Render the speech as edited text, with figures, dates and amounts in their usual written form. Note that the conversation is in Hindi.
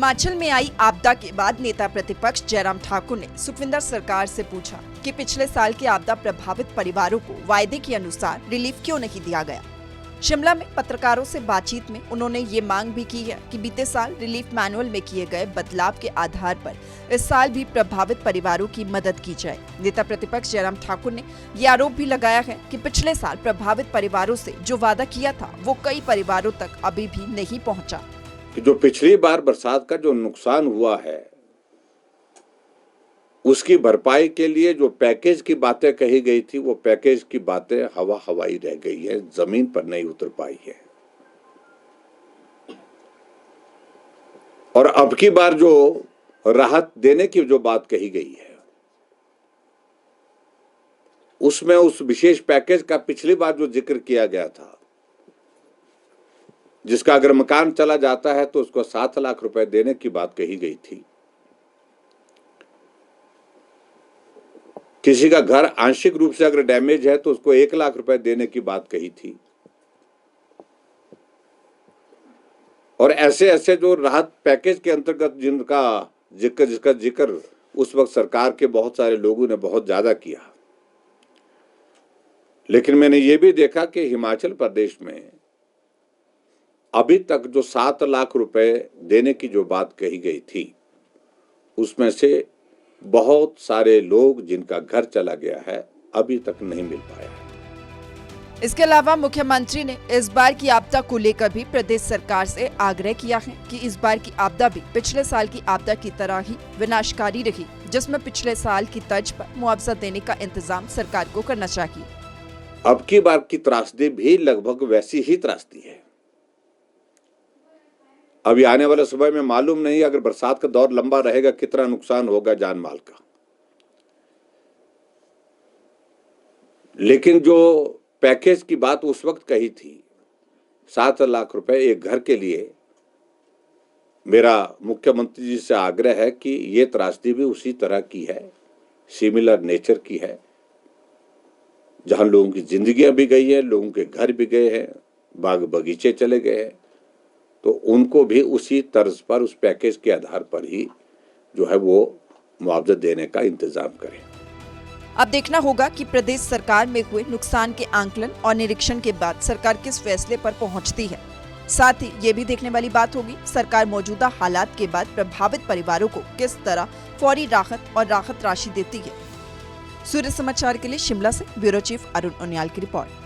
हिमाचल में आई आपदा के बाद नेता प्रतिपक्ष जयराम ठाकुर ने सुखविंदर सरकार से पूछा कि पिछले साल के आपदा प्रभावित परिवारों को वायदे के अनुसार रिलीफ क्यों नहीं दिया गया। शिमला में पत्रकारों से बातचीत में उन्होंने ये मांग भी की है कि बीते साल रिलीफ मैनुअल में किए गए बदलाव के आधार पर इस साल भी प्रभावित परिवारों की मदद की जाए। नेता प्रतिपक्ष जयराम ठाकुर ने ये आरोप भी लगाया है कि पिछले साल प्रभावित परिवारों से जो वादा किया था वो कई परिवारों तक अभी भी नहीं पहुँचा। कि जो पिछली बार बरसात का जो नुकसान हुआ है उसकी भरपाई के लिए जो पैकेज की बातें कही गई थी वो पैकेज की बातें हवाई रह गई है, जमीन पर नहीं उतर पाई है। और अब की बार जो राहत देने की जो बात कही गई है उसमें उस विशेष पैकेज का पिछली बार जो जिक्र किया गया था, जिसका अगर मकान चला जाता है तो उसको 7 लाख रुपए देने की बात कही गई थी। किसी का घर आंशिक रूप से अगर डैमेज है तो उसको 1 लाख रुपए देने की बात कही थी। और ऐसे ऐसे जो राहत पैकेज के अंतर्गत जिसका जिक्र उस वक्त सरकार के बहुत सारे लोगों ने बहुत ज्यादा किया। लेकिन मैंने ये भी देखा कि हिमाचल प्रदेश में अभी तक जो 7 लाख रुपए देने की जो बात कही गई थी उसमें से बहुत सारे लोग जिनका घर चला गया है अभी तक नहीं मिल पाया है। इसके अलावा मुख्यमंत्री ने इस बार की आपदा को लेकर भी प्रदेश सरकार से आग्रह किया है कि इस बार की आपदा भी पिछले साल की आपदा की तरह ही विनाशकारी रही, जिसमें पिछले साल की तर्ज पर मुआवजा देने का इंतजाम सरकार को करना चाहिए। अब की बार की त्रासदी भी लगभग वैसी ही त्रासदी है। अभी आने वाले समय में मालूम नहीं अगर बरसात का दौर लंबा रहेगा कितना नुकसान होगा जान माल का। लेकिन जो पैकेज की बात उस वक्त कही थी 7 लाख रुपए एक घर के लिए, मेरा मुख्यमंत्री जी से आग्रह है कि ये त्रासदी भी उसी तरह की है, सिमिलर नेचर की है, जहां लोगों की जिंदगियां भी गई है, लोगों के घर भी गए हैं, बाग बगीचे चले गए हैं, तो उनको भी उसी तर्ज पर उस पैकेज के आधार पर ही जो है वो मुआवजा देने का इंतजाम करें। अब देखना होगा कि प्रदेश सरकार में हुए नुकसान के आंकलन और निरीक्षण के बाद सरकार किस फैसले पर पहुंचती है। साथ ही ये भी देखने वाली बात होगी सरकार मौजूदा हालात के बाद प्रभावित परिवारों को किस तरह फौरी राहत और राहत राशि देती है। सूर्य समाचार के लिए शिमला से ब्यूरो चीफ अरुण उनियाल की रिपोर्ट।